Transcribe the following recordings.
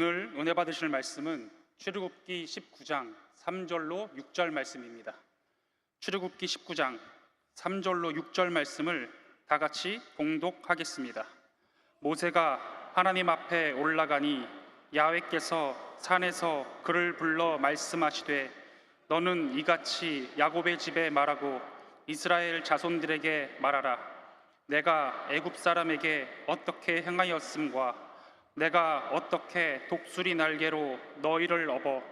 오늘 은혜 받으실 말씀은 출애굽기 19장 3절로 6절 말씀입니다. 출애굽기 19장 3절로 6절 말씀을 다 같이 봉독하겠습니다. 모세가 하나님 앞에 올라가니 야훼께서 산에서 그를 불러 말씀하시되 너는 이같이 야곱의 집에 말하고 이스라엘 자손들에게 말하라. 내가 애굽 사람에게 어떻게 행하였음과 내가 어떻게 독수리 날개로 너희를 업어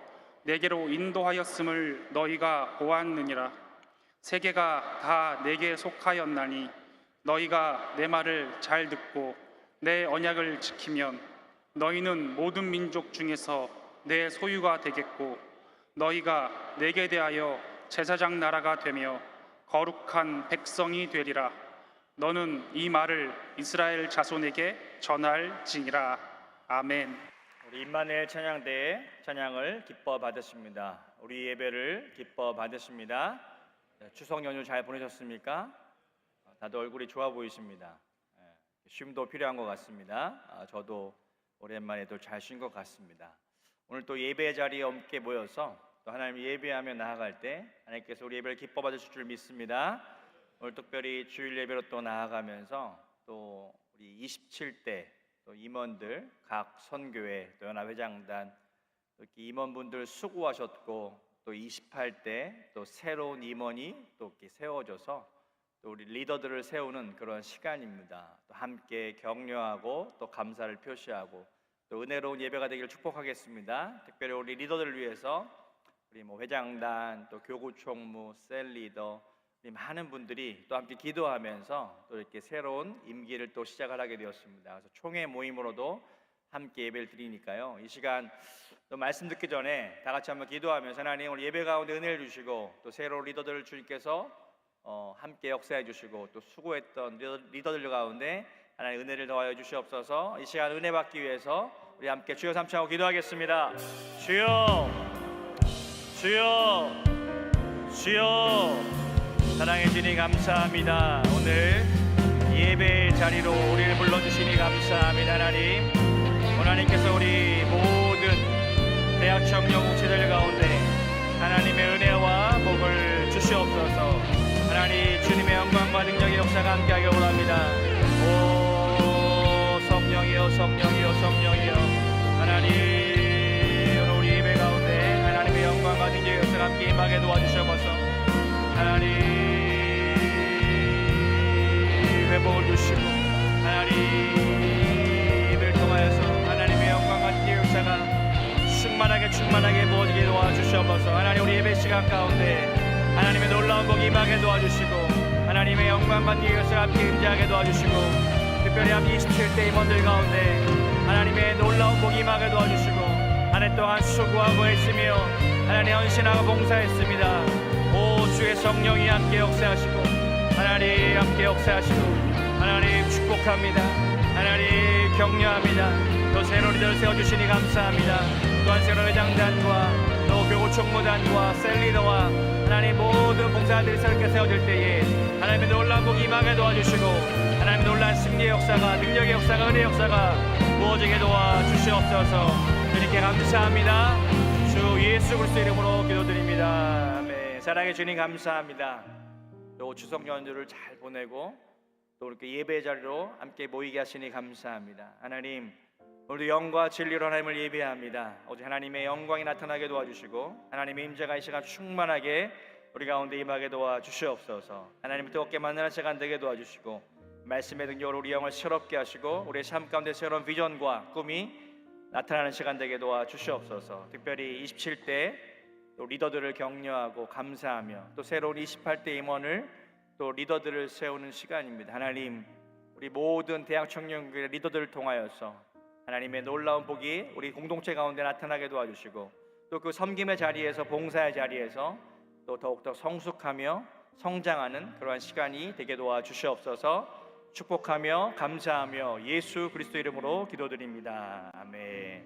내게로 인도하였음을 너희가 보았느니라. 세계가 다 내게 속하였나니 너희가 내 말을 잘 듣고 내 언약을 지키면 너희는 모든 민족 중에서 내 소유가 되겠고 너희가 내게 대하여 제사장 나라가 되며 거룩한 백성이 되리라. 너는 이 말을 이스라엘 자손에게 전할지니라. 아멘. 우리 임마누엘 찬양대의 찬양을 기뻐 받으십니다. 우리 예배를 기뻐 받으십니다. 추석 연휴 잘 보내셨습니까? 다들 얼굴이 좋아 보이십니다. 쉼도 필요한 것 같습니다. 저도 오랜만에 또 잘 쉰 것 같습니다. 오늘 또 예배 자리에 함께 모여서 또 하나님 예배하며 나아갈 때 하나님께서 우리 예배를 기뻐 받으실 줄 믿습니다. 오늘 특별히 주일 예배로 또 나아가면서 또 우리 27대 또 임원들, 각 선교회, 또 연합회장단, 또 이렇게 임원분들 수고하셨고 또 28대 또 새로운 임원이 또 이렇게 세워져서 또 우리 리더들을 세우는 그런 시간입니다. 또 함께 격려하고 또 감사를 표시하고 또 은혜로운 예배가 되기를 축복하겠습니다. 특별히 우리 리더들을 위해서 우리 회장단, 또 교구총무, 셀리더 우리 많은 분들이 또 함께 기도하면서 또 이렇게 새로운 임기를 또 시작을 하게 되었습니다. 그래서 총회 모임으로도 함께 예배를 드리니까요. 이 시간 또 말씀 듣기 전에 다 같이 한번 기도하면서 하나님 오늘 예배 가운데 은혜를 주시고 또 새로운 리더들을 주님께서 함께 역사해 주시고 또 수고했던 리더들 가운데 하나님 은혜를 더하여 주시옵소서. 이 시간 은혜 받기 위해서 우리 함께 주여 삼창하고 기도하겠습니다. 주여, 주여, 주여. 사랑해 주니 감사합니다. 오늘 예배의 자리로 우리를 불러주시니 감사합니다. 하나님, 하나님께서 우리 모든 대학 청년 공체들 가운데 하나님의 은혜와 복을 주시옵소서. 하나님 주님의 영광과 능력의 역사가 함께하길 원합니다. 오 성령이여, 성령이여, 성령이여. 하나님 오늘 우리 예배 가운데 하나님의 영광과 능력의 역사가 함께 임하게 도와주시옵소서. 하나님 회복을 주시고 하나님을 통하여서 하나님의 영광과 능력의 역사가 충만하게 부어지게 도와주시옵소서. 하나님 우리 예배 시간 가운데 하나님의 놀라운 복 임하게 도와주시고 하나님의 영광과 능력의 역사가 함께 임재하게 도와주시고 특별히 함께 27대 임원들 가운데 하나님의 놀라운 복 임하게 도와주시고 한 해 동안 수고하고 했으며 하나님 헌신하고 봉사했습니다. 오 주의 성령이 함께 역사하시고 하나님 함께 역사하시고 하나님 축복합니다. 하나님 격려합니다. 또 새로운 리더를 세워주시니 감사합니다. 또한 새로운 회장단과 또 교구총무단과 셀리더와 하나님 모든 봉사자들이 새롭게 세워질 때에 하나님의 놀라운 복 임하게 도와주시고 하나님의 놀라운 승리의 역사가 능력의 역사가 은혜의 역사가 부어지게 도와주시옵소서. 주님께 감사합니다. 주 예수 그리스도 이름으로 기도드립니다. 아멘. 사랑해 주님 감사합니다. 또 추석 연휴를 잘 보내고 또 이렇게 예배 자리로 함께 모이게 하시니 감사합니다. 하나님 오늘도 영과 진리로 하나님을 예배합니다. 오직 하나님의 영광이 나타나게 도와주시고 하나님의 임재가 이 시간 충만하게 우리 가운데 임하게 도와주시옵소서. 하나님을 뜨겁게 만나는 시간 되게 도와주시고 말씀의 능력으로 우리 영을 새롭게 하시고 우리의 삶 가운데 새로운 비전과 꿈이 나타나는 시간 되게 도와주시옵소서. 특별히 27대 또 리더들을 격려하고 감사하며 또 새로운 28대 임원을 또 리더들을 세우는 시간입니다. 하나님 우리 모든 대학 청년교회 리더들을 통하여서 하나님의 놀라운 복이 우리 공동체 가운데 나타나게 도와주시고 또 그 섬김의 자리에서 봉사의 자리에서 또 더욱더 성숙하며 성장하는 그러한 시간이 되게 도와주시옵소서. 축복하며 감사하며 예수 그리스도 이름으로 기도드립니다. 아멘.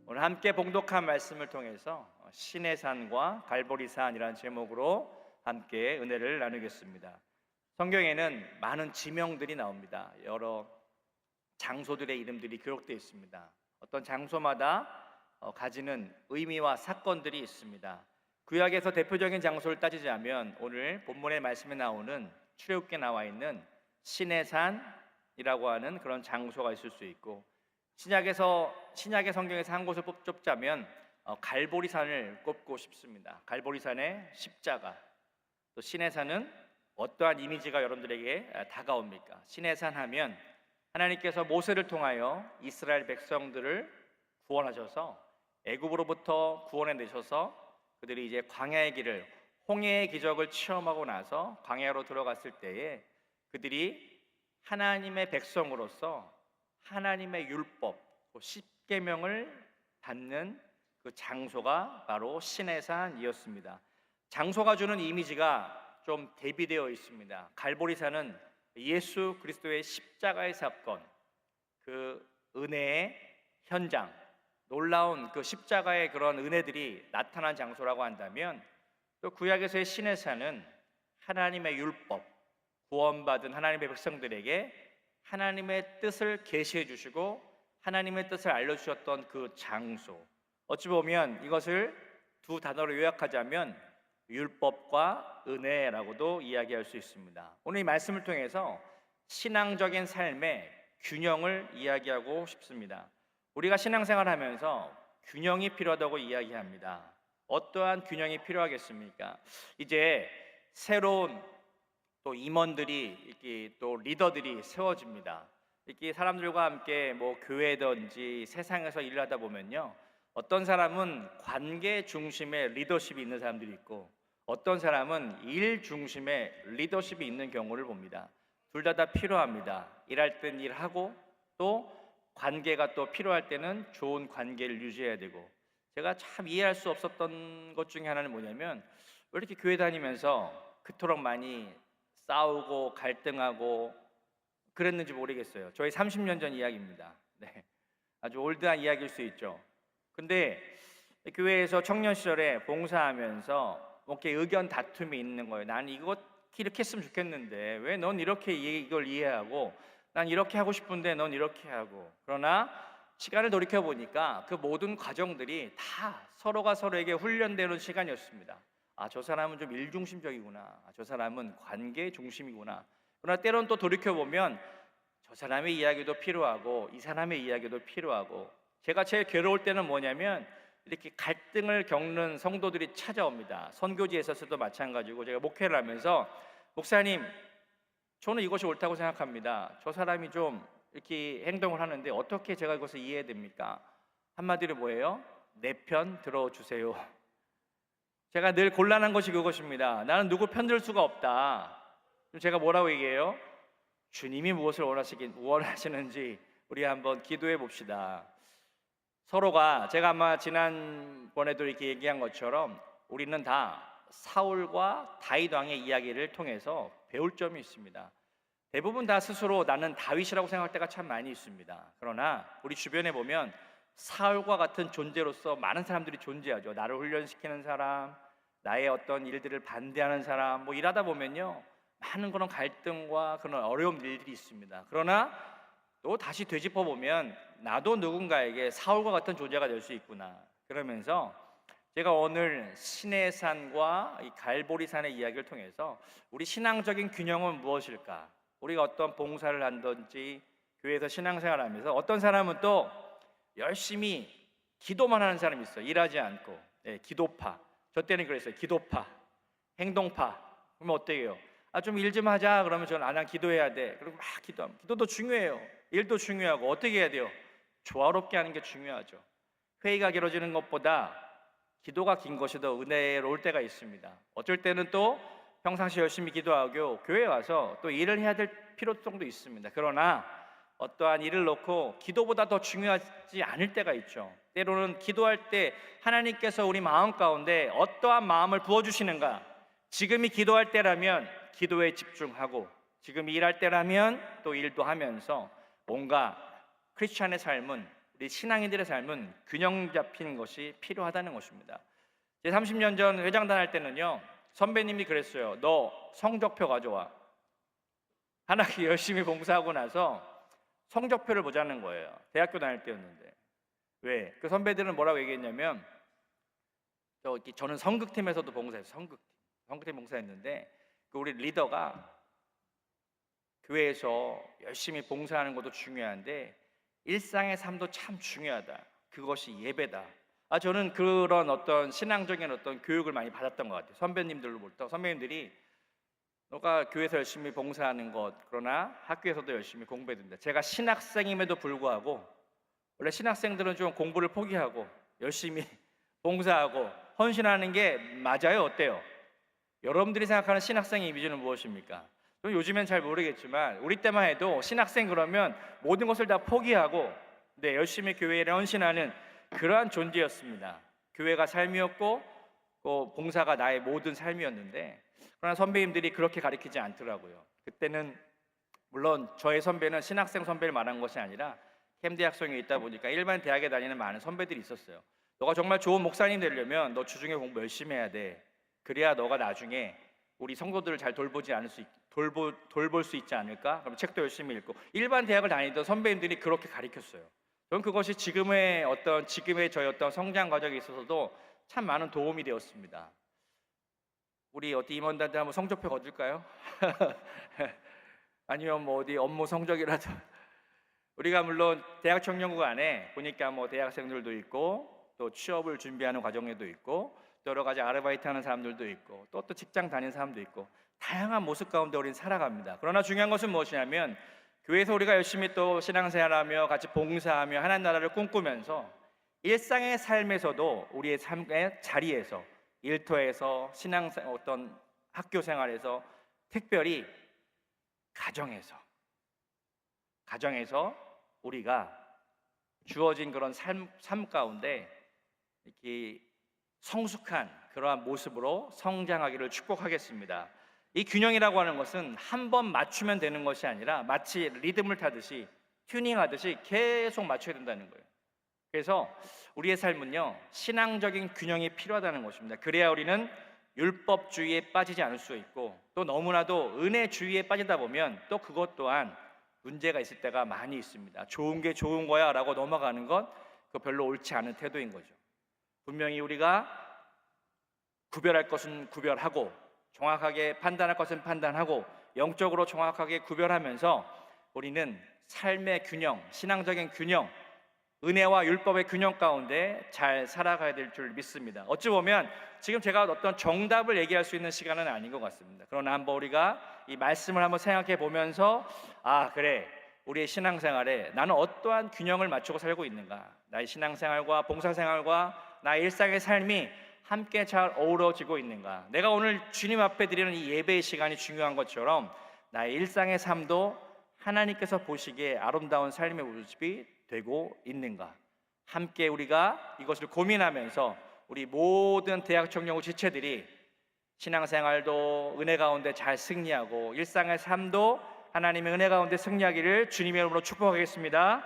오늘 함께 봉독한 말씀을 통해서 신의 산과 갈보리산이라는 제목으로 함께 은혜를 나누겠습니다. 성경에는 많은 지명들이 나옵니다. 여러 장소들의 이름들이 기록되어 있습니다. 어떤 장소마다 가지는 의미와 사건들이 있습니다. 구약에서 대표적인 장소를 따지자면 오늘 본문의 말씀에 나오는 출애굽기에 나와 있는 시내산이라고 하는 그런 장소가 있을 수 있고, 신약의 성경에서 한 곳을 꼽자면 갈보리산을 꼽고 싶습니다. 갈보리산의 십자가. 또 시내산은 어떠한 이미지가 여러분들에게 다가옵니까? 시내산 하면 하나님께서 모세를 통하여 이스라엘 백성들을 구원하셔서 애굽으로부터 구원해 내셔서 그들이 이제 광야의 길을, 홍해의 기적을 체험하고 나서 광야로 들어갔을 때에 그들이 하나님의 백성으로서 하나님의 율법, 십계명을 받는 그 장소가 바로 시내산이었습니다. 장소가 주는 이미지가 좀 대비되어 있습니다. 갈보리산은 예수 그리스도의 십자가의 사건, 그 은혜의 현장, 놀라운 그 십자가의 그런 은혜들이 나타난 장소라고 한다면, 또 구약에서의 시내산은 하나님의 율법, 구원받은 하나님의 백성들에게 하나님의 뜻을 계시해 주시고 하나님의 뜻을 알려주셨던 그 장소. 어찌 보면 이것을 두 단어로 요약하자면 율법과 은혜라고도 이야기할 수 있습니다. 오늘 이 말씀을 통해서 신앙적인 삶의 균형을 이야기하고 싶습니다. 우리가 신앙생활을 하면서 균형이 필요하다고 이야기합니다. 어떠한 균형이 필요하겠습니까? 이제 새로운 또 임원들이, 이렇게 또 리더들이 세워집니다. 이렇게 사람들과 함께 뭐 교회든지 세상에서 일을 하다 보면요, 어떤 사람은 관계 중심의 리더십이 있는 사람들이 있고 어떤 사람은 일 중심의 리더십이 있는 경우를 봅니다. 둘 다 필요합니다. 일할 땐 일하고 또 관계가 또 필요할 때는 좋은 관계를 유지해야 되고, 제가 참 이해할 수 없었던 것 중에 하나는 뭐냐면, 왜 이렇게 교회 다니면서 그토록 많이 싸우고 갈등하고 그랬는지 모르겠어요. 저희 30년 전 이야기입니다. 네, 아주 올드한 이야기일 수 있죠. 근데 교회에서 청년 시절에 봉사하면서 이렇게 의견 다툼이 있는 거예요. 난 이렇게 했으면 좋겠는데 왜 넌 이렇게 이걸 이해하고, 난 이렇게 하고 싶은데 넌 이렇게 하고. 그러나 시간을 돌이켜 보니까 그 모든 과정들이 다 서로가 서로에게 훈련되는 시간이었습니다. 아, 저 사람은 좀 일중심적이구나. 아, 저 사람은 관계 중심이구나. 그러나 때론 또 돌이켜 보면 저 사람의 이야기도 필요하고 이 사람의 이야기도 필요하고, 제가 제일 괴로울 때는 뭐냐면 이렇게 갈등을 겪는 성도들이 찾아옵니다. 선교지에 있었을 도 마찬가지고, 제가 목회를 하면서 목사님, 저는 이것이 옳다고 생각합니다. 저 사람이 좀 이렇게 행동을 하는데 어떻게 제가 이것을 이해해야 됩니까? 한마디로 뭐예요? 내 편 들어주세요. 제가 늘 곤란한 것이 그것입니다. 나는 누구 편들 수가 없다. 제가 뭐라고 얘기해요? 주님이 무엇을 원하시는지 우리 한번 기도해 봅시다. 서로가, 제가 아마 지난번에도 이렇게 얘기한 것처럼 우리는 다 사울과 다윗 왕의 이야기를 통해서 배울 점이 있습니다. 대부분 다 스스로 나는 다윗이라고 생각할 때가 참 많이 있습니다. 그러나 우리 주변에 보면 사울과 같은 존재로서 많은 사람들이 존재하죠. 나를 훈련시키는 사람, 나의 어떤 일들을 반대하는 사람, 뭐 일하다 보면요, 많은 그런 갈등과 그런 어려운 일들이 있습니다. 그러나 또 다시 되짚어 보면 나도 누군가에게 사울과 같은 존재가 될 수 있구나. 그러면서 제가 오늘 시내산과 이 갈보리산의 이야기를 통해서 우리 신앙적인 균형은 무엇일까? 우리가 어떤 봉사를 한든지 교회에서 신앙생활을 하면서 어떤 사람은 또 열심히 기도만 하는 사람이 있어요. 일하지 않고. 네, 기도파. 저 때는 그랬어요. 기도파, 행동파. 그러면 어때요? 좀 일 좀 하자. 그러면 저는 난 기도해야 돼. 그리고 막 기도하면, 기도도 중요해요. 일도 중요하고. 어떻게 해야 돼요? 조화롭게 하는 게 중요하죠. 회의가 길어지는 것보다 기도가 긴 것이 더 은혜로울 때가 있습니다. 어쩔 때는 또 평상시 열심히 기도하고 교회에 와서 또 일을 해야 될 필요성도 있습니다. 그러나 어떠한 일을 놓고 기도보다 더 중요하지 않을 때가 있죠. 때로는 기도할 때 하나님께서 우리 마음 가운데 어떠한 마음을 부어주시는가, 지금이 기도할 때라면 기도에 집중하고, 지금 일할 때라면 또 일도 하면서 뭔가 크리스찬의 삶은, 우리 신앙인들의 삶은 균형 잡힌 것이 필요하다는 것입니다. 제 30년 전 회장단 할 때는요, 선배님이 그랬어요. 너 성적표 가져와. 한 학기 열심히 봉사하고 나서 성적표를 보자는 거예요. 대학교 다닐 때였는데. 왜? 그 선배들은 뭐라고 얘기했냐면 저는 성극팀에서도 봉사했어요. 성극팀 봉사했는데 그 우리 리더가 교회에서 열심히 봉사하는 것도 중요한데 일상의 삶도 참 중요하다. 그것이 예배다. 저는 그런 어떤 신앙적인 어떤 교육을 많이 받았던 것 같아요. 선배님들로부터. 선배님들이 너가 교회에서 열심히 봉사하는 것, 그러나 학교에서도 열심히 공부해야 된다. 제가 신학생임에도 불구하고 원래 신학생들은 좀 공부를 포기하고 열심히 봉사하고 헌신하는 게 맞아요? 어때요? 여러분들이 생각하는 신학생의 이미지는 무엇입니까? 요즘엔 잘 모르겠지만 우리 때만 해도 신학생 그러면 모든 것을 다 포기하고 열심히 교회를 헌신하는 그러한 존재였습니다. 교회가 삶이었고 봉사가 나의 모든 삶이었는데, 그러나 선배님들이 그렇게 가르치지 않더라고요. 그때는 물론 저의 선배는 신학생 선배를 말한 것이 아니라 캠대학성에 있다 보니까 일반 대학에 다니는 많은 선배들이 있었어요. 너가 정말 좋은 목사님 되려면 너 주중에 공부 열심히 해야 돼. 그래야 너가 나중에 우리 성도들을 잘 돌볼 수 있지 않을까? 그럼 책도 열심히 읽고. 일반 대학을 다니던 선배님들이 그렇게 가르쳤어요. 저는 그것이 지금의 저의 어떤 성장 과정에 있어서도 참 많은 도움이 되었습니다. 우리 어디 임원들한테 한번 성적표 거둘까요? 아니면 뭐 어디 업무 성적이라도. 우리가 물론 대학 청년국 안에 보니까 뭐 대학생들도 있고 또 취업을 준비하는 과정에도 있고 또 여러 가지 아르바이트하는 사람들도 있고 또 직장 다니는 사람도 있고 다양한 모습 가운데 우리는 살아갑니다. 그러나 중요한 것은 무엇이냐면 교회에서 우리가 열심히 또 신앙생활하며 같이 봉사하며 하나님 나라를 꿈꾸면서 일상의 삶에서도 우리의 삶의 자리에서 일터에서 어떤 학교 생활에서 특별히 가정에서 우리가 주어진 그런 삶 가운데 이렇게 성숙한 그러한 모습으로 성장하기를 축복하겠습니다. 이 균형이라고 하는 것은 한 번 맞추면 되는 것이 아니라 마치 리듬을 타듯이 튜닝하듯이 계속 맞춰야 된다는 거예요. 그래서 우리의 삶은요 신앙적인 균형이 필요하다는 것입니다. 그래야 우리는 율법주의에 빠지지 않을 수 있고 또 너무나도 은혜주의에 빠지다 보면 또 그것 또한 문제가 있을 때가 많이 있습니다. 좋은 게 좋은 거야 라고 넘어가는 것, 그거 별로 옳지 않은 태도인 거죠. 분명히 우리가 구별할 것은 구별하고 정확하게 판단할 것은 판단하고 영적으로 정확하게 구별하면서 우리는 삶의 균형, 신앙적인 균형, 은혜와 율법의 균형 가운데 잘 살아가야 될 줄 믿습니다. 어찌 보면 지금 제가 어떤 정답을 얘기할 수 있는 시간은 아닌 것 같습니다. 그러나 한번 우리가 이 말씀을 한번 생각해 보면서 그래, 우리의 신앙생활에 나는 어떠한 균형을 맞추고 살고 있는가, 나의 신앙생활과 봉사생활과 나의 일상의 삶이 함께 잘 어우러지고 있는가, 내가 오늘 주님 앞에 드리는 이 예배의 시간이 중요한 것처럼 나의 일상의 삶도 하나님께서 보시기에 아름다운 삶의 모습이 되고 있는가, 함께 우리가 이것을 고민하면서 우리 모든 대학 청년부 지체들이 신앙생활도 은혜 가운데 잘 승리하고 일상의 삶도 하나님의 은혜 가운데 승리하기를 주님의 이름으로 축복하겠습니다.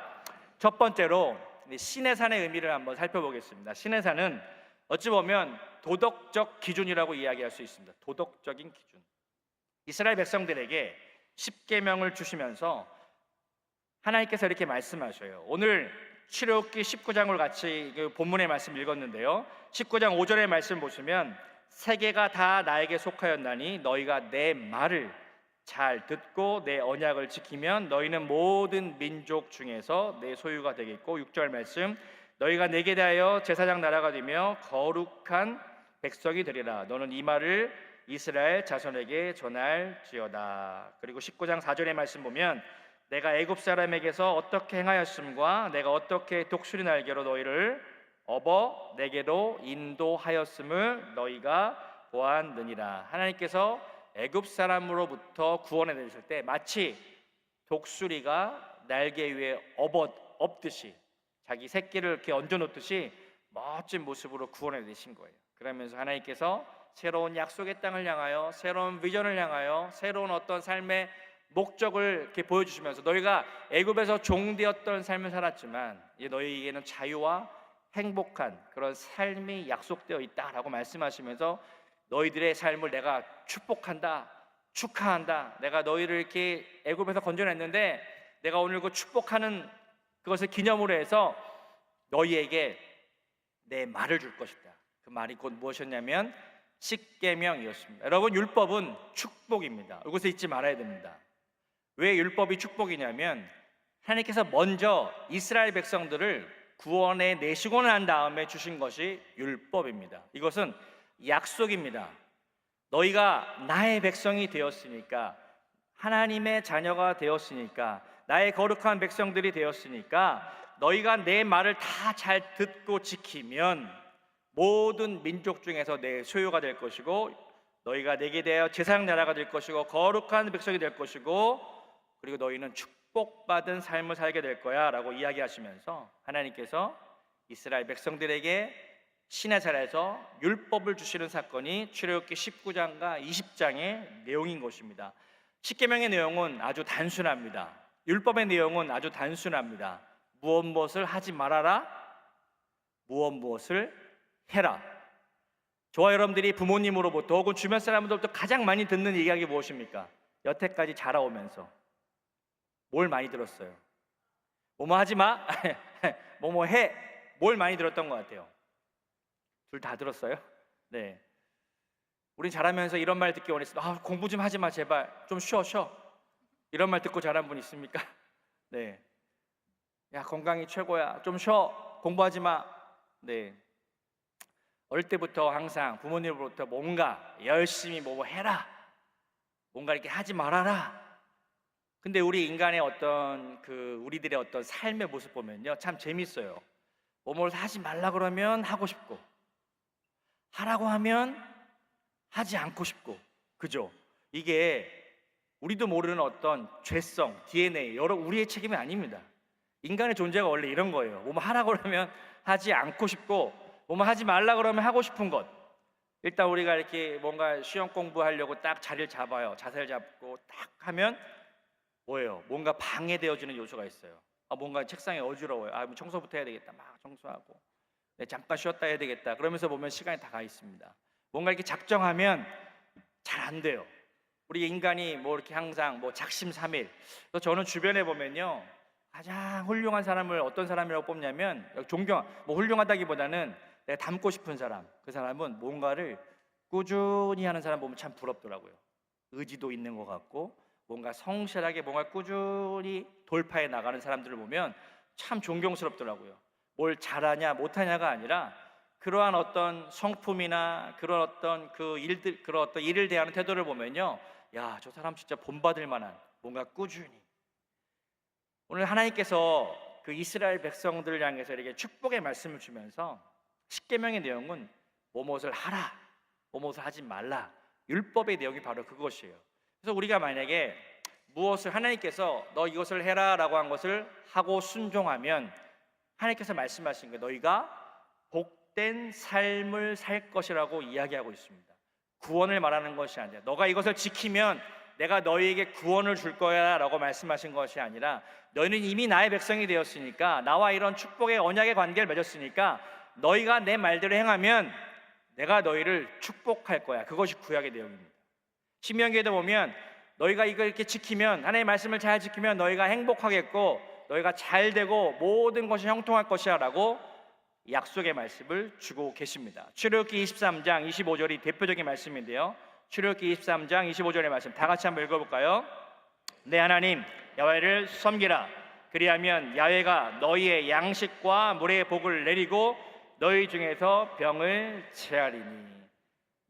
첫 번째로 시내산의 의미를 한번 살펴보겠습니다. 시내산은 어찌 보면 도덕적 기준이라고 이야기할 수 있습니다. 도덕적인 기준. 이스라엘 백성들에게 십계명을 주시면서 하나님께서 이렇게 말씀하셔요. 오늘 출애굽기 19장을 같이 본문의 말씀 읽었는데요, 19장 5절의 말씀 보시면 세계가 다 나에게 속하였나니 너희가 내 말을 잘 듣고 내 언약을 지키면 너희는 모든 민족 중에서 내 소유가 되겠고, 6절 말씀 너희가 내게 대하여 제사장 나라가 되며 거룩한 백성이 되리라. 너는 이 말을 이스라엘 자손에게 전할지어다. 그리고 19장 4절의 말씀 보면 내가 애굽 사람에게서 어떻게 행하였음과 내가 어떻게 독수리 날개로 너희를 업어 내게로 인도하였음을 너희가 보았느니라. 하나님께서 애굽 사람으로부터 구원해 내실 때 마치 독수리가 날개 위에 엎듯이 자기 새끼를 이렇게 얹어 놓듯이 멋진 모습으로 구원해 내신 거예요. 그러면서 하나님께서 새로운 약속의 땅을 향하여, 새로운 비전을 향하여, 새로운 어떤 삶의 목적을 이렇게 보여주시면서 너희가 애굽에서 종되었던 삶을 살았지만 이제 너희에게는 자유와 행복한 그런 삶이 약속되어 있다라고 말씀하시면서 너희들의 삶을 내가 축복한다, 축하한다. 내가 너희를 이렇게 애굽에서 건져냈는데 내가 오늘 그 축복하는 그것을 기념으로 해서 너희에게 내 말을 줄 것이다. 그 말이 곧 무엇이었냐면 십계명이었습니다. 여러분, 율법은 축복입니다. 이것을 잊지 말아야 됩니다. 왜 율법이 축복이냐면 하나님께서 먼저 이스라엘 백성들을 구원에 내시고 난 다음에 주신 것이 율법입니다. 이것은 약속입니다. 너희가 나의 백성이 되었으니까, 하나님의 자녀가 되었으니까, 나의 거룩한 백성들이 되었으니까 너희가 내 말을 다 잘 듣고 지키면 모든 민족 중에서 내 소유가 될 것이고, 너희가 내게 대하여 제사장 나라가 될 것이고, 거룩한 백성이 될 것이고, 그리고 너희는 축복받은 삶을 살게 될 거야 라고 이야기하시면서 하나님께서 이스라엘 백성들에게 시내산에서 율법을 주시는 사건이 출애굽기 19장과 20장의 내용인 것입니다. 십계명의 내용은 아주 단순합니다. 율법의 내용은 아주 단순합니다. 무엇을 하지 말아라, 무엇을 해라. 저와 여러분들이 부모님으로부터 혹은 주변 사람들로부터 가장 많이 듣는 이야기 무엇입니까? 여태까지 자라오면서 뭘 많이 들었어요? 뭐뭐 하지 마, 뭐뭐 해. 뭘 많이 들었던 것 같아요? 둘 다 들었어요? 네. 우린 자라면서 이런 말 듣기 원했어요. 공부 좀 하지 마, 제발. 좀 쉬어. 이런 말 듣고 자란 분 있습니까? 네. 야, 건강이 최고야. 좀 쉬어. 공부하지 마. 네. 어릴 때부터 항상 부모님으로부터 뭔가 열심히 뭐 해라, 뭔가 이렇게 하지 말아라. 근데 우리 인간의 우리들의 어떤 삶의 모습 보면요, 참 재밌어요. 뭐뭘 하지 말라 그러면 하고 싶고, 하라고 하면 하지 않고 싶고, 그죠? 이게 우리도 모르는 어떤 죄성, DNA, 우리의 책임이 아닙니다. 인간의 존재가 원래 이런 거예요. 뭐뭐 하라고 그러면 하지 않고 싶고, 뭐뭐 하지 말라 그러면 하고 싶은 것. 일단 우리가 이렇게 뭔가 시험 공부하려고 딱 자리를 잡아요. 자세를 잡고 딱 하면 뭐예요? 뭔가 방해되어지는 요소가 있어요. 뭔가 책상에 어지러워요. 뭐 청소부터 해야 되겠다. 막 청소하고, 잠깐 쉬었다 해야 되겠다. 그러면서 보면 시간이 다 가 있습니다. 뭔가 이렇게 작정하면 잘 안 돼요. 우리 인간이 뭐 이렇게 항상 뭐 작심삼일. 그래서 저는 주변에 보면요, 가장 훌륭한 사람을 어떤 사람이라고 뽑냐면, 훌륭하다기보다는 내가 닮고 싶은 사람, 그 사람은 뭔가를 꾸준히 하는 사람 보면 참 부럽더라고요. 의지도 있는 것 같고, 뭔가 성실하게 뭔가 꾸준히 돌파해 나가는 사람들을 보면 참 존경스럽더라고요. 뭘 잘하냐 못하냐가 아니라 그러한 어떤 성품이나 그런 어떤 그런 어떤 일을 대하는 태도를 보면요, 야, 저 사람 진짜 본받을 만한, 뭔가 꾸준히. 오늘 하나님께서 그 이스라엘 백성들을 향해서 이렇게 축복의 말씀을 주면서 십계명의 내용은 무엇을 하라, 무엇을 하지 말라, 율법의 내용이 바로 그것이에요. 그래서 우리가 만약에 무엇을 하나님께서 너 이것을 해라 라고 한 것을 하고 순종하면 하나님께서 말씀하신 게 너희가 복된 삶을 살 것이라고 이야기하고 있습니다. 구원을 말하는 것이 아니라 너가 이것을 지키면 내가 너희에게 구원을 줄 거야 라고 말씀하신 것이 아니라 너희는 이미 나의 백성이 되었으니까, 나와 이런 축복의 언약의 관계를 맺었으니까 너희가 내 말대로 행하면 내가 너희를 축복할 거야. 그것이 구약의 내용입니다. 신명기에도 보면 너희가 이걸 이렇게 지키면, 하나님의 말씀을 잘 지키면 너희가 행복하겠고 너희가 잘 되고 모든 것이 형통할 것이야 라고 약속의 말씀을 주고 계십니다. 출애굽기 23장 25절이 대표적인 말씀인데요, 출애굽기 23장 25절의 말씀 다 같이 한번 읽어볼까요? 내 하나님 야훼를 섬기라. 그리하면 야훼가 너희의 양식과 물의 복을 내리고 너희 중에서 병을 제하리니.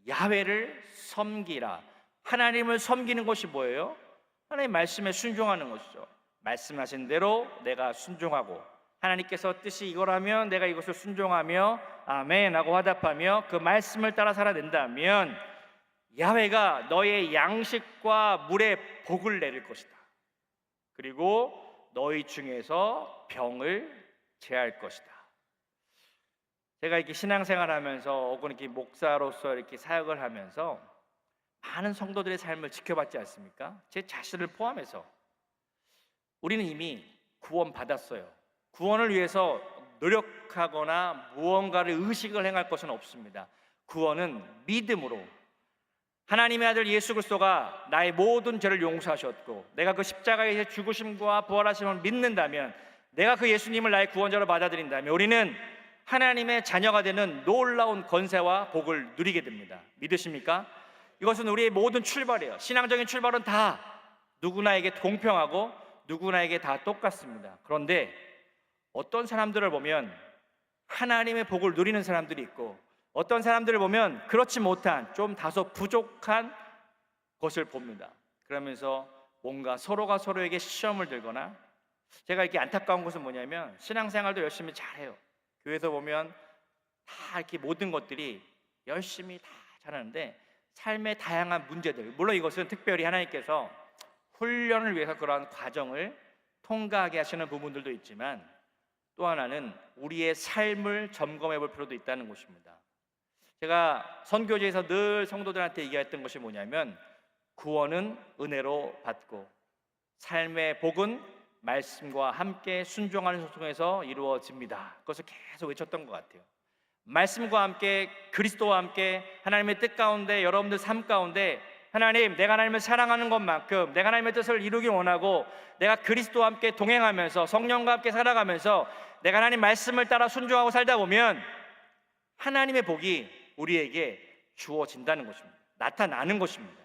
야훼를 섬기라. 하나님을 섬기는 것이 뭐예요? 하나님 말씀에 순종하는 것이죠. 말씀하신 대로 내가 순종하고, 하나님께서 뜻이 이거라면 내가 이것을 순종하며 아멘 하고 화답하며 그 말씀을 따라 살아낸다면 야훼가 너의 양식과 물의 복을 내릴 것이다. 그리고 너희 중에서 병을 제할 것이다. 제가 이렇게 신앙생활하면서 혹은 이렇게 목사로서 이렇게 사역을 하면서 많은 성도들의 삶을 지켜봤지 않습니까? 제 자신을 포함해서 우리는 이미 구원받았어요. 구원을 위해서 노력하거나 무언가를 의식을 행할 것은 없습니다. 구원은 믿음으로, 하나님의 아들 예수 그리스도가 나의 모든 죄를 용서하셨고 내가 그 십자가의 죽으심과 부활하심을 믿는다면 내가 그 예수님을 나의 구원자로 받아들인다면 우리는 하나님의 자녀가 되는 놀라운 권세와 복을 누리게 됩니다. 믿으십니까? 이것은 우리의 모든 출발이에요. 신앙적인 출발은 다 누구나에게 공평하고 누구나에게 다 똑같습니다. 그런데 어떤 사람들을 보면 하나님의 복을 누리는 사람들이 있고 어떤 사람들을 보면 그렇지 못한 좀 다소 부족한 것을 봅니다. 그러면서 뭔가 서로가 서로에게 시험을 들거나, 제가 이렇게 안타까운 것은 뭐냐면 신앙생활도 열심히 잘해요. 교회에서 보면 다 이렇게 모든 것들이 열심히 다 잘하는데 삶의 다양한 문제들, 물론 이것은 특별히 하나님께서 훈련을 위해서 그러한 과정을 통과하게 하시는 부분들도 있지만 또 하나는 우리의 삶을 점검해 볼 필요도 있다는 것입니다. 제가 선교지에서 늘 성도들한테 얘기했던 것이 뭐냐면 구원은 은혜로 받고 삶의 복은 말씀과 함께 순종하는 소통에서 이루어집니다. 그것을 계속 외쳤던 것 같아요. 말씀과 함께, 그리스도와 함께 하나님의 뜻 가운데, 여러분들 삶 가운데 하나님, 내가 하나님을 사랑하는 것만큼 내가 하나님의 뜻을 이루기 원하고 내가 그리스도와 함께 동행하면서 성령과 함께 살아가면서 내가 하나님 말씀을 따라 순종하고 살다 보면 하나님의 복이 우리에게 주어진다는 것입니다. 나타나는 것입니다.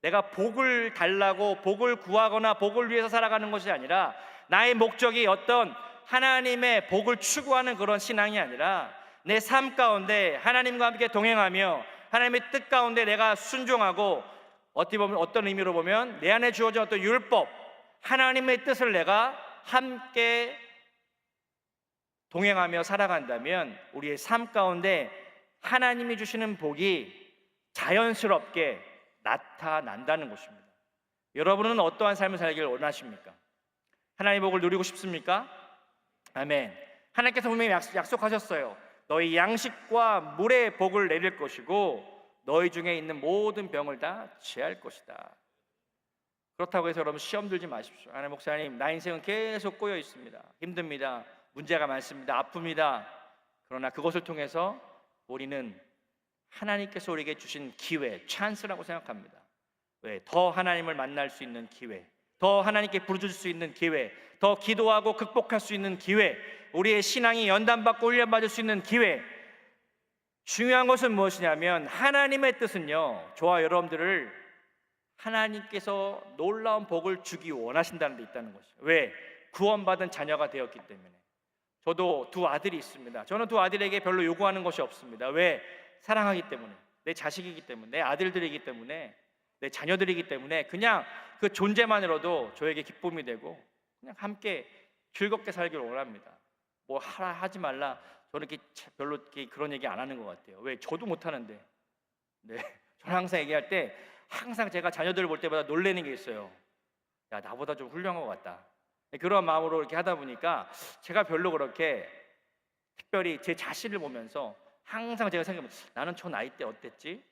내가 복을 달라고 복을 구하거나 복을 위해서 살아가는 것이 아니라 나의 목적이 어떤 하나님의 복을 추구하는 그런 신앙이 아니라 내 삶 가운데 하나님과 함께 동행하며 하나님의 뜻 가운데 내가 순종하고 어떻게 보면 어떤 의미로 보면 내 안에 주어진 어떤 율법, 하나님의 뜻을 내가 함께 동행하며 살아간다면 우리의 삶 가운데 하나님이 주시는 복이 자연스럽게 나타난다는 것입니다. 여러분은 어떠한 삶을 살기를 원하십니까? 하나님의 복을 누리고 싶습니까? 아멘. 하나님께서 분명히 약속하셨어요. 너희 양식과 물의 복을 내릴 것이고 너희 중에 있는 모든 병을 다 제할 것이다. 그렇다고 해서 여러분 시험 들지 마십시오. 하나님, 목사님, 나 인생은 계속 꼬여 있습니다. 힘듭니다. 문제가 많습니다. 아픕니다. 그러나 그것을 통해서 우리는 하나님께서 우리에게 주신 기회, 찬스라고 생각합니다. 왜? 더 하나님을 만날 수 있는 기회, 더 하나님께 부르줄 수 있는 기회, 더 기도하고 극복할 수 있는 기회, 우리의 신앙이 연단받고 훈련받을 수 있는 기회. 중요한 것은 무엇이냐면 하나님의 뜻은요, 저와 여러분들을 하나님께서 놀라운 복을 주기 원하신다는 데 있다는 것이에요. 왜? 구원받은 자녀가 되었기 때문에. 저도 두 아들이 있습니다. 저는 두 아들에게 별로 요구하는 것이 없습니다. 왜? 사랑하기 때문에, 내 자식이기 때문에, 내 아들들이기 때문에, 내 자녀들이기 때문에 그냥 그 존재만으로도 저에게 기쁨이 되고 그냥 함께 즐겁게 살기를 원합니다. 뭐 하라 하지 말라, 저는 이렇게 별로 이렇게 그런 얘기 안 하는 것 같아요. 왜? 저도 못 하는데. 네, 저는 항상 얘기할 때 항상 제가 자녀들을 볼 때마다 놀래는 게 있어요. 야, 나보다 좀 훌륭한 것 같다. 그런 마음으로 이렇게 하다 보니까 제가 별로 그렇게 특별히 제 자신을 보면서 항상 제가 생각해보면 나는 저 나이 때 어땠지?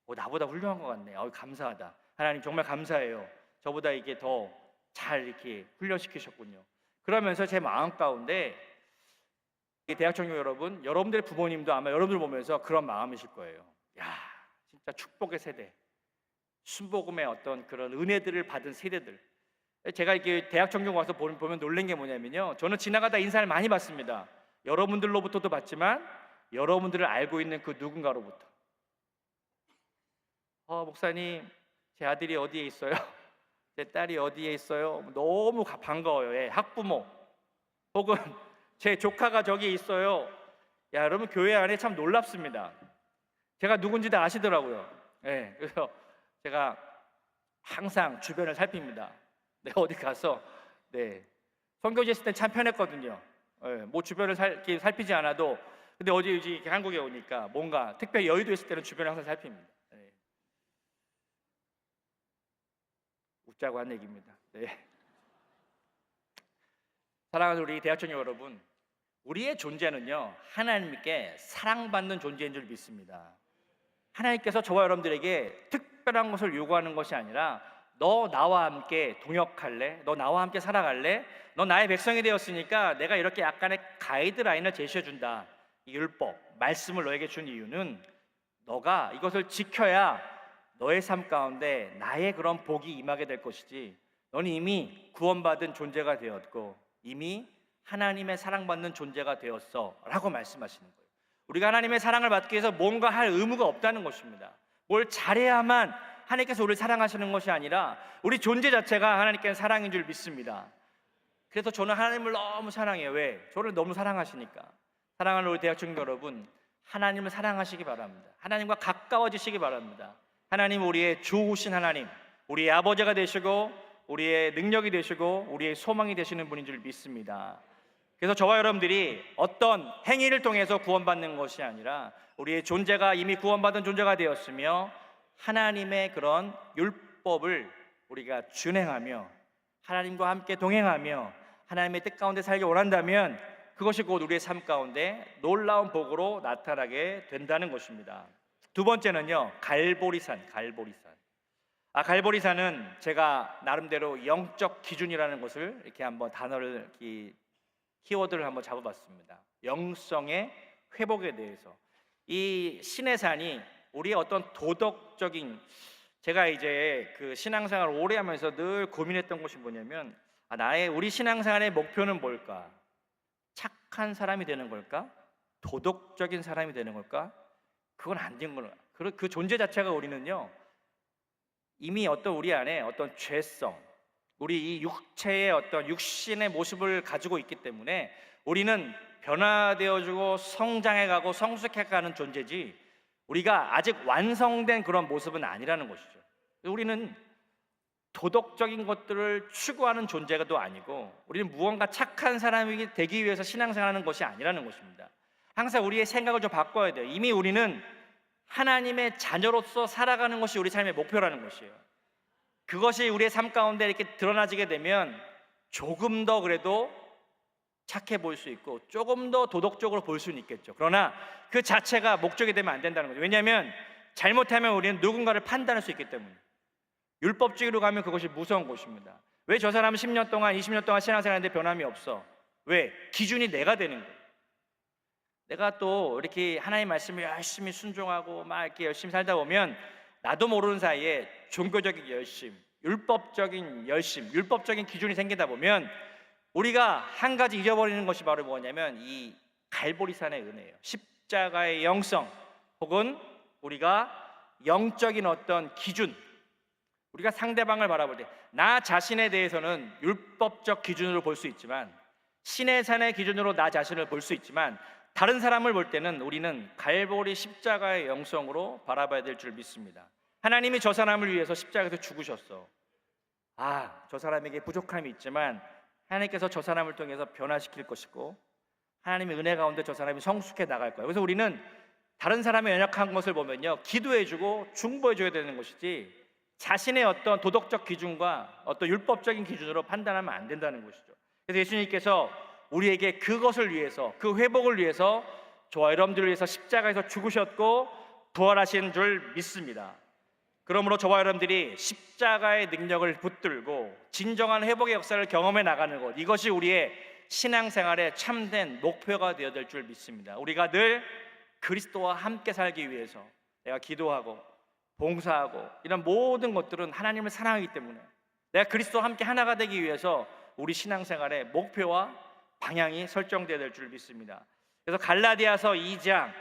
나보다 훌륭한 것 같네. 감사하다. 하나님 정말 감사해요. 저보다 이게 더 잘 이렇게 훈련시키셨군요. 그러면서 제 마음 가운데 대학 청년 여러분, 여러분들의 부모님도 아마 여러분들 보면서 그런 마음이실 거예요. 야, 진짜 축복의 세대, 순복음의 어떤 그런 은혜들을 받은 세대들. 제가 이렇게 대학 청년 와서 보면 놀란 게 뭐냐면요, 저는 지나가다 인사를 많이 받습니다. 여러분들로부터도 받지만 여러분들을 알고 있는 그 누군가로부터. 목사님, 제 아들이 어디에 있어요? 제 딸이 어디에 있어요? 너무 반가워요. 예, 학부모 혹은 제 조카가 저기 있어요. 야, 여러분, 교회 안에 참 놀랍습니다. 제가 누군지 다 아시더라고요. 예, 그래서 제가 항상 주변을 살핍니다. 내가 어디 가서, 네, 선교지 있을 때 참 편했거든요. 예, 뭐 주변을 살피지 않아도, 근데 어제 이렇게 한국에 오니까 뭔가 특별히 여의도 있을 때는 주변을 항상 살핍니다. 예. 웃자고 한 얘기입니다. 네. 사랑하는 우리 대학청년 여러분, 우리의 존재는요, 하나님께 사랑받는 존재인 줄 믿습니다. 하나님께서 저와 여러분들에게 특별한 것을 요구하는 것이 아니라 너 나와 함께 동역할래? 너 나와 함께 살아갈래? 너 나의 백성이 되었으니까 내가 이렇게 약간의 가이드라인을 제시해준다. 이 율법, 말씀을 너에게 준 이유는 너가 이것을 지켜야 너의 삶 가운데 나의 그런 복이 임하게 될 것이지, 너는 이미 구원받은 존재가 되었고 이미 하나님의 사랑받는 존재가 되었어 라고 말씀하시는 거예요. 우리가 하나님의 사랑을 받기 위해서 뭔가 할 의무가 없다는 것입니다. 뭘 잘해야만 하나님께서 우리를 사랑하시는 것이 아니라 우리 존재 자체가 하나님께는 사랑인 줄 믿습니다. 그래서 저는 하나님을 너무 사랑해요. 왜? 저를 너무 사랑하시니까. 사랑하는 우리 대학생 여러분, 하나님을 사랑하시기 바랍니다. 하나님과 가까워지시기 바랍니다. 하나님, 우리의 좋으신 하나님, 우리의 아버지가 되시고 우리의 능력이 되시고 우리의 소망이 되시는 분인 줄 믿습니다. 그래서 저와 여러분들이 어떤 행위를 통해서 구원받는 것이 아니라 우리의 존재가 이미 구원받은 존재가 되었으며 하나님의 그런 율법을 우리가 준행하며 하나님과 함께 동행하며 하나님의 뜻 가운데 살기 원한다면 그것이 곧 우리의 삶 가운데 놀라운 복으로 나타나게 된다는 것입니다. 두 번째는요, 갈보리산. 갈보리산은 제가 나름대로 영적 기준이라는 것을 이렇게 한번 단어를 키워드를 한번 잡아봤습니다. 영성의 회복에 대해서. 이 신의 산이 우리의 어떤 도덕적인, 제가 이제 그 신앙생활을 오래 하면서 늘 고민했던 것이 뭐냐면 우리 신앙생활의 목표는 뭘까? 착한 사람이 되는 걸까? 도덕적인 사람이 되는 걸까? 그건 안 된 거예요. 그 존재 자체가 우리는요, 이미 어떤 우리 안에 어떤 죄성, 우리 이 육체의 어떤 육신의 모습을 가지고 있기 때문에 우리는 변화되어지고 성장해가고 성숙해가는 존재지 우리가 아직 완성된 그런 모습은 아니라는 것이죠. 우리는 도덕적인 것들을 추구하는 존재가 또 아니고 우리는 무언가 착한 사람이 되기 위해서 신앙생활하는 것이 아니라는 것입니다. 항상 우리의 생각을 좀 바꿔야 돼요. 이미 우리는 하나님의 자녀로서 살아가는 것이 우리 삶의 목표라는 것이에요. 그것이 우리의 삶 가운데 이렇게 드러나지게 되면 조금 더 그래도 착해 보일 수 있고 조금 더 도덕적으로 볼 수는 있겠죠. 그러나 그 자체가 목적이 되면 안 된다는 거죠. 왜냐하면 잘못하면 우리는 누군가를 판단할 수 있기 때문에. 율법주의로 가면 그것이 무서운 것입니다. 왜 저 사람은 10년 동안 20년 동안 신앙생활하는데 변함이 없어? 왜? 기준이 내가 되는 거예요. 내가 또 이렇게 하나님 말씀을 열심히 순종하고 막 이렇게 열심히 살다 보면 나도 모르는 사이에 종교적인 열심, 율법적인 열심, 율법적인 기준이 생기다 보면 우리가 한 가지 잊어버리는 것이 바로 뭐냐면 이 갈보리산의 은혜예요. 십자가의 영성, 혹은 우리가 영적인 어떤 기준, 우리가 상대방을 바라볼 때 나 자신에 대해서는 율법적 기준으로 볼 수 있지만, 신의 산의 기준으로 나 자신을 볼 수 있지만, 다른 사람을 볼 때는 우리는 갈보리 십자가의 영성으로 바라봐야 될 줄 믿습니다. 하나님이 저 사람을 위해서 십자가에서 죽으셨어. 저 사람에게 부족함이 있지만 하나님께서 저 사람을 통해서 변화시킬 것이고 하나님의 은혜 가운데 저 사람이 성숙해 나갈 거예요. 그래서 우리는 다른 사람의 연약한 것을 보면요, 기도해주고 중보해줘야 되는 것이지 자신의 어떤 도덕적 기준과 어떤 율법적인 기준으로 판단하면 안 된다는 것이죠. 그래서 예수님께서 우리에게 그것을 위해서, 그 회복을 위해서 저와 여러분들을 위해서 십자가에서 죽으셨고 부활하신 줄 믿습니다. 그러므로 저와 여러분들이 십자가의 능력을 붙들고 진정한 회복의 역사를 경험해 나가는 것, 이것이 우리의 신앙생활의 참된 목표가 되어야 될 줄 믿습니다. 우리가 늘 그리스도와 함께 살기 위해서 내가 기도하고 봉사하고 이런 모든 것들은 하나님을 사랑하기 때문에 내가 그리스도와 함께 하나가 되기 위해서 우리 신앙생활의 목표와 방향이 설정되어야 될 줄 믿습니다. 그래서 갈라디아서 2장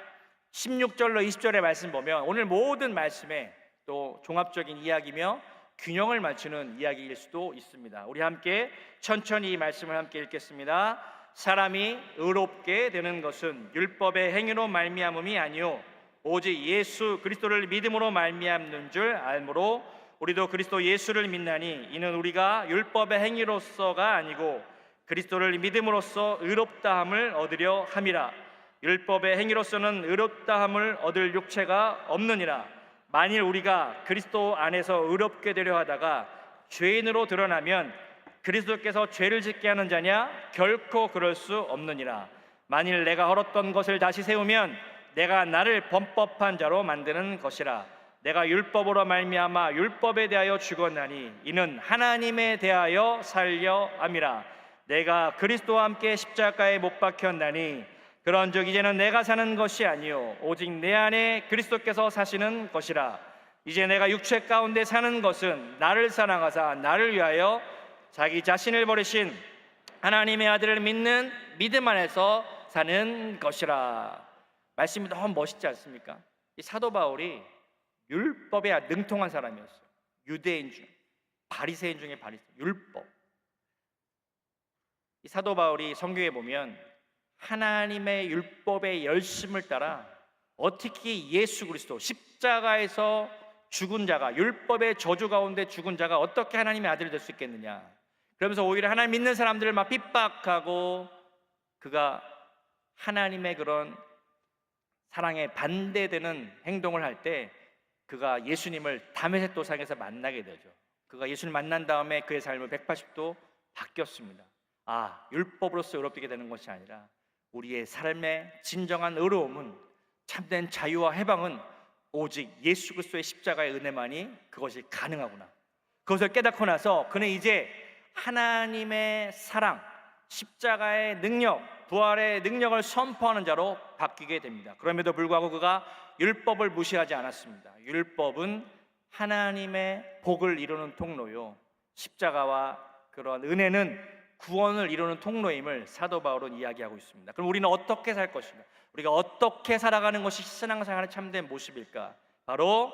16절로 20절의 말씀 보면 오늘 모든 말씀에 또 종합적인 이야기며 균형을 맞추는 이야기일 수도 있습니다. 우리 함께 천천히 이 말씀을 함께 읽겠습니다. 사람이 의롭게 되는 것은 율법의 행위로 말미암음이 아니요 오직 예수 그리스도를 믿음으로 말미암는 줄 알므로 우리도 그리스도 예수를 믿나니 이는 우리가 율법의 행위로서가 아니고 그리스도를 믿음으로써 의롭다함을 얻으려 함이라. 율법의 행위로서는 의롭다함을 얻을 육체가 없느니라. 만일 우리가 그리스도 안에서 의롭게 되려 하다가 죄인으로 드러나면 그리스도께서 죄를 짓게 하는 자냐? 결코 그럴 수 없느니라. 만일 내가 헐었던 것을 다시 세우면 내가 나를 범법한 자로 만드는 것이라. 내가 율법으로 말미암아 율법에 대하여 죽었나니 이는 하나님에 대하여 살려 함이라. 내가 그리스도와 함께 십자가에 못 박혔나니 그런즉 이제는 내가 사는 것이 아니요 오직 내 안에 그리스도께서 사시는 것이라. 이제 내가 육체 가운데 사는 것은 나를 사랑하사 나를 위하여 자기 자신을 버리신 하나님의 아들을 믿는 믿음 안에서 사는 것이라. 말씀이 너무 멋있지 않습니까? 이 사도 바울이 율법에 능통한 사람이었어요. 유대인 중 바리새인 중에 바리새인, 율법. 이 사도 바울이 성경에 보면 하나님의 율법의 열심을 따라 어떻게 예수 그리스도 십자가에서 죽은 자가, 율법의 저주 가운데 죽은 자가 어떻게 하나님의 아들이 될 수 있겠느냐, 그러면서 오히려 하나님 믿는 사람들을 막 핍박하고, 그가 하나님의 그런 사랑에 반대되는 행동을 할 때 그가 예수님을 다메섹 도상에서 만나게 되죠. 그가 예수님 만난 다음에 그의 삶을 180도 바뀌었습니다. 율법으로서 의롭게 되는 것이 아니라 우리의 삶의 진정한 의로움은, 참된 자유와 해방은 오직 예수 그리스도의 십자가의 은혜만이 그것이 가능하구나. 그것을 깨닫고 나서 그는 이제 하나님의 사랑, 십자가의 능력, 부활의 능력을 선포하는 자로 바뀌게 됩니다. 그럼에도 불구하고 그가 율법을 무시하지 않았습니다. 율법은 하나님의 복을 이루는 통로요, 십자가와 그런 은혜는 구원을 이루는 통로임을 사도 바울은 이야기하고 있습니다. 그럼 우리는 어떻게 살 것인가? 우리가 어떻게 살아가는 것이 신앙생활의 참된 모습일까? 바로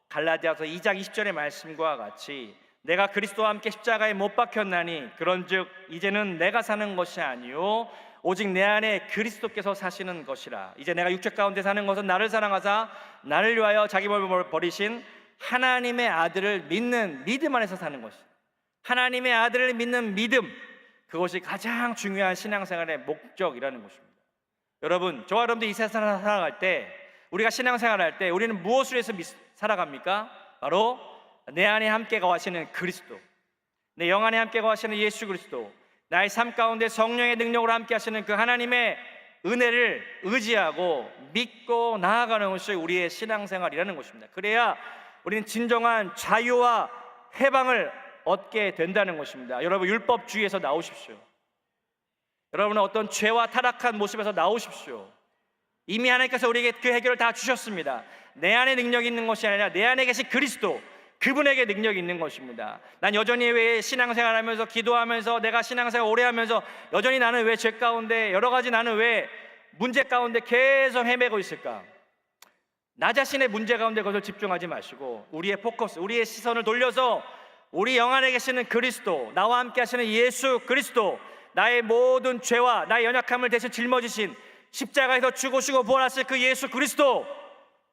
갈라디아서 2장 20절의 말씀과 같이 내가 그리스도와 함께 십자가에 못 박혔나니 그런즉 이제는 내가 사는 것이 아니요 오직 내 안에 그리스도께서 사시는 것이라. 이제 내가 육체 가운데 사는 것은 나를 사랑하사 나를 위하여 자기 몸을 버리신 하나님의 아들을 믿는 믿음 안에서 사는 것이다. 하나님의 아들을 믿는 믿음, 그것이 가장 중요한 신앙생활의 목적이라는 것입니다. 여러분, 저와 여러분들 이 세상을 살아갈 때, 우리가 신앙생활을 할 때 우리는 무엇을 해서 살아갑니까? 바로 내 안에 함께 거하시는 그리스도, 내 영 안에 함께 거하시는 예수 그리스도, 나의 삶 가운데 성령의 능력으로 함께 하시는 그 하나님의 은혜를 의지하고 믿고 나아가는 것이 우리의 신앙생활이라는 것입니다. 그래야 우리는 진정한 자유와 해방을 얻게 된다는 것입니다. 여러분, 율법주의에서 나오십시오. 여러분은 어떤 죄와 타락한 모습에서 나오십시오. 이미 하나님께서 우리에게 그 해결을 다 주셨습니다. 내 안에 능력이 있는 것이 아니라 내 안에 계신 그리스도, 그분에게 능력이 있는 것입니다. 난 여전히 왜 신앙생활하면서 기도하면서 내가 신앙생활 오래 하면서 여전히 나는 왜 죄 가운데 여러 가지 나는 왜 문제 가운데 계속 헤매고 있을까? 나 자신의 문제 가운데 그것을 집중하지 마시고 우리의 포커스, 우리의 시선을 돌려서 우리 영 안에 계시는 그리스도, 나와 함께 하시는 예수 그리스도, 나의 모든 죄와 나의 연약함을 대신 짊어지신 십자가에서 죽으시고 부활하실 그 예수 그리스도,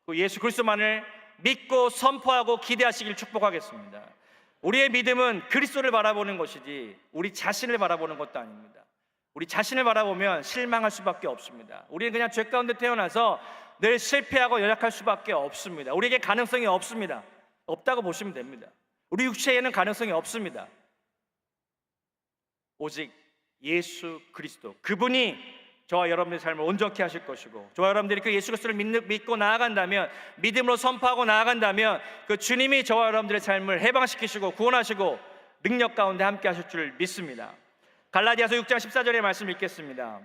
그 예수 그리스도만을 믿고 선포하고 기대하시길 축복하겠습니다. 우리의 믿음은 그리스도를 바라보는 것이지 우리 자신을 바라보는 것도 아닙니다. 우리 자신을 바라보면 실망할 수밖에 없습니다. 우리는 그냥 죄 가운데 태어나서 늘 실패하고 연약할 수밖에 없습니다. 우리에게 가능성이 없습니다. 없다고 보시면 됩니다. 우리 육체에는 가능성이 없습니다. 오직 예수 그리스도, 그분이 저와 여러분들의 삶을 온전케 하실 것이고, 저와 여러분들이 그 예수 그리스도를 믿고 나아간다면, 믿음으로 선포하고 나아간다면 그 주님이 저와 여러분들의 삶을 해방시키시고 구원하시고 능력 가운데 함께 하실 줄 믿습니다. 갈라디아서 6장 14절의 말씀 읽겠습니다.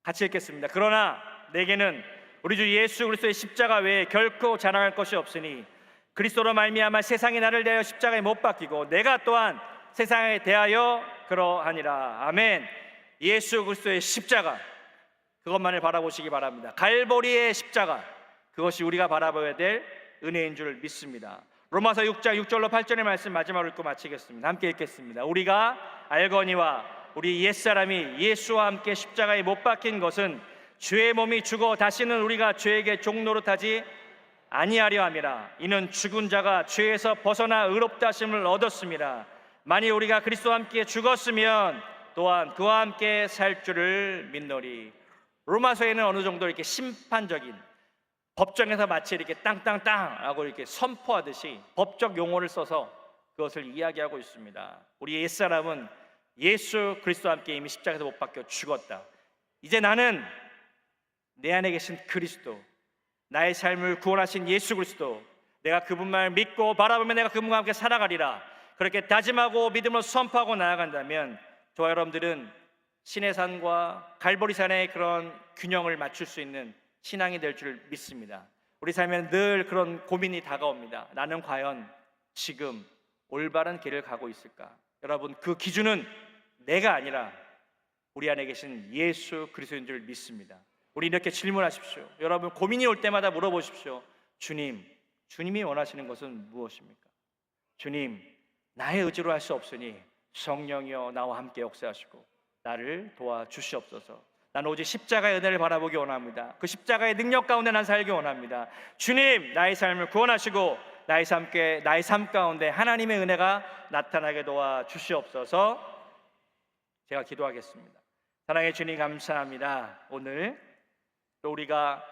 같이 읽겠습니다. 그러나 내게는 우리 주 예수 그리스도의 십자가 외에 결코 자랑할 것이 없으니 그리스도로 말미암아 세상이 나를 대하여 십자가에 못 박히고 내가 또한 세상에 대하여 그러하니라. 아멘. 예수 그리스도의 십자가, 그것만을 바라보시기 바랍니다. 갈보리의 십자가, 그것이 우리가 바라봐야 될 은혜인 줄 믿습니다. 로마서 6장 6절로 8절의 말씀 마지막으로 읽고 마치겠습니다. 함께 읽겠습니다. 우리가 알거니와 우리 옛사람이 예수와 함께 십자가에 못 박힌 것은 죄의 몸이 죽어 다시는 우리가 죄에게 종노릇하지 아니하려 함이라. 이는 죽은 자가 죄에서 벗어나 의롭다 하심을 얻었습니다. 만일 우리가 그리스도와 함께 죽었으면 또한 그와 함께 살 줄을 믿노리. 로마서에는 어느 정도 이렇게 심판적인, 법정에서 마치 이렇게 땅땅땅 하고 이렇게 선포하듯이 법적 용어를 써서 그것을 이야기하고 있습니다. 우리 옛사람은 예수 그리스도와 함께 이미 십자가에서 못 박혀 죽었다. 이제 나는 내 안에 계신 그리스도, 나의 삶을 구원하신 예수 그리스도, 내가 그분만을 믿고 바라보면 내가 그분과 함께 살아가리라. 그렇게 다짐하고 믿음으로 선포하고 나아간다면 저와 여러분들은 시내산과 갈보리산의 그런 균형을 맞출 수 있는 신앙이 될 줄 믿습니다. 우리 삶에는 늘 그런 고민이 다가옵니다. 나는 과연 지금 올바른 길을 가고 있을까? 여러분, 그 기준은 내가 아니라 우리 안에 계신 예수 그리스도인 줄 믿습니다. 우리 이렇게 질문하십시오. 여러분 고민이 올 때마다 물어보십시오. 주님이 원하시는 것은 무엇입니까? 주님, 나의 의지로 할 수 없으니 성령이여 나와 함께 역사하시고 나를 도와주시옵소서. 나는 오직 십자가의 은혜를 바라보기 원합니다. 그 십자가의 능력 가운데 난 살기 원합니다. 주님, 나의 삶을 구원하시고 나의 삶 가운데 하나님의 은혜가 나타나게 도와주시옵소서. 제가 기도하겠습니다. 사랑의 주님, 감사합니다. 오늘 또 우리가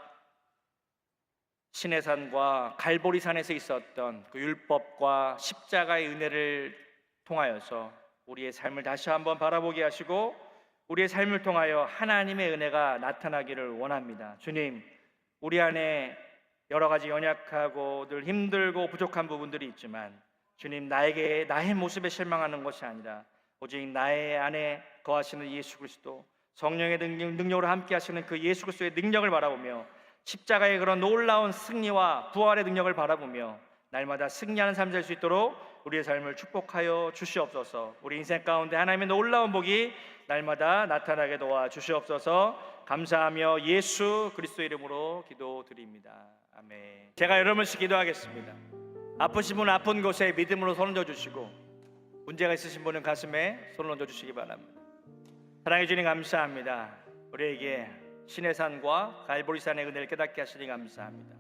시내산과 갈보리산에서 있었던 그 율법과 십자가의 은혜를 통하여서 우리의 삶을 다시 한번 바라보게 하시고 우리의 삶을 통하여 하나님의 은혜가 나타나기를 원합니다. 주님, 우리 안에 여러 가지 연약하고 늘 힘들고 부족한 부분들이 있지만 주님, 나의 모습에 실망하는 것이 아니라 오직 나의 안에 거하시는 예수 그리스도, 성령의 능력으로 함께 하시는 그 예수 그리스도의 능력을 바라보며 십자가의 그런 놀라운 승리와 부활의 능력을 바라보며 날마다 승리하는 삶 될 수 있도록 우리의 삶을 축복하여 주시옵소서. 우리 인생 가운데 하나님의 놀라운 복이 날마다 나타나게 도와주시옵소서. 감사하며 예수 그리스도 이름으로 기도드립니다. 아멘. 제가 여러분씩 기도하겠습니다. 아프신 분은 아픈 곳에 믿음으로 손을 얹어주시고 문제가 있으신 분은 가슴에 손을 얹어주시기 바랍니다. 사랑해 주님, 감사합니다. 우리에게 시내산과 갈보리산의 은혜를 깨닫게 하시니 감사합니다.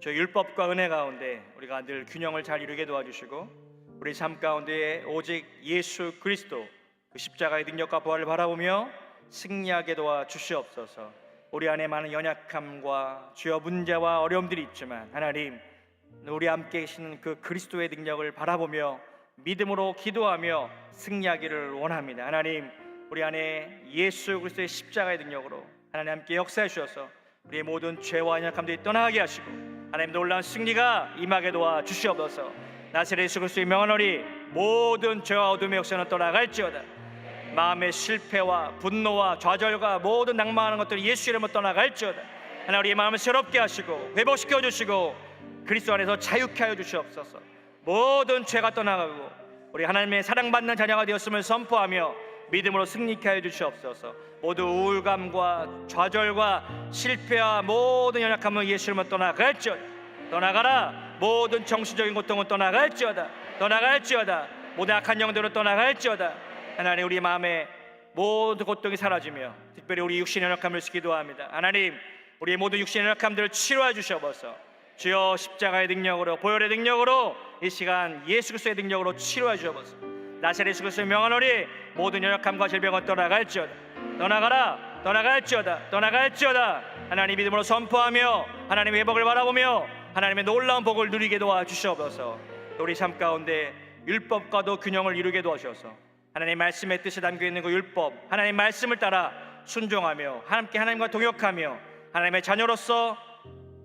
저 율법과 은혜 가운데 우리가 늘 균형을 잘 이루게 도와주시고 우리 삶 가운데 오직 예수 그리스도 그 십자가의 능력과 부활을 바라보며 승리하게 도와주시옵소서. 우리 안에 많은 연약함과 주여 문제와 어려움들이 있지만 하나님, 우리 함께 계시는 그 그리스도의 능력을 바라보며 믿음으로 기도하며 승리하기를 원합니다. 하나님, 우리 안에 예수 그리스도의 십자가의 능력으로 하나님 함께 역사해 주셔서 우리의 모든 죄와 연약함들이 떠나게 하시고 하나님 놀라운 승리가 임하게 도와주시옵소서. 나사렛 예수 그리스도의 명하노니 모든 죄와 어둠의 역사는 떠나갈지어다. 마음의 실패와 분노와 좌절과 모든 낭만하는 것들이 예수 이름으로 떠나갈지어다. 하나님, 우리의 마음을 새롭게 하시고 회복시켜 주시고 그리스도 안에서 자유케 하여 주시옵소서. 모든 죄가 떠나가고 우리 하나님의 사랑받는 자녀가 되었음을 선포하며 믿음으로 승리케 하여 주시옵소서. 모두 우울감과 좌절과 실패와 모든 연약함은 예수 이름으로 떠나갈지어다. 떠나가라. 모든 정신적인 고통은 떠나갈지어다. 떠나갈지어다. 모든 악한 영들은 떠나갈지어다. 하나님, 우리 마음에 모든 고통이 사라지며 특별히 우리 육신의 연약함을 기도합니다. 하나님, 우리의 모든 육신의 연약함들을 치료해 주시옵소서. 주여 십자가의 능력으로 보혈의 능력으로 이 시간 예수 그리스도의 능력으로 치료해 주옵소서. 나사렛 예수 그리스도의 명하노니 모든 연약함과 질병은 떠나갈지어다. 떠나가라. 떠나갈지어다. 떠나갈지어다. 하나님 믿음으로 선포하며 하나님의 회복을 바라보며 하나님의 놀라운 복을 누리게 도와주시옵소서. 우리 삶 가운데 율법과도 균형을 이루게 도와주셔서 하나님 말씀의 뜻에 담겨있는 그 율법, 하나님 말씀을 따라 순종하며 함께 하나님과 동역하며 하나님의 자녀로서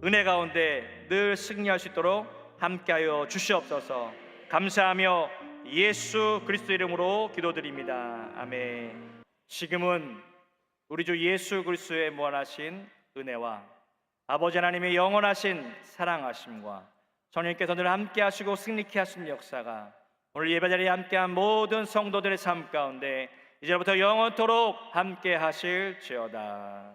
은혜 가운데 늘 승리할 수 있도록 함께하여 주시옵소서. 감사하며 예수 그리스도 이름으로 기도드립니다. 아멘. 지금은 우리 주 예수 그리스도의 무한하신 은혜와 아버지 하나님의 영원하신 사랑하심과 성령님께서 늘 함께하시고 승리케 하신 역사가 오늘 예배자리에 함께한 모든 성도들의 삶 가운데 이제부터 영원토록 함께하실지어다.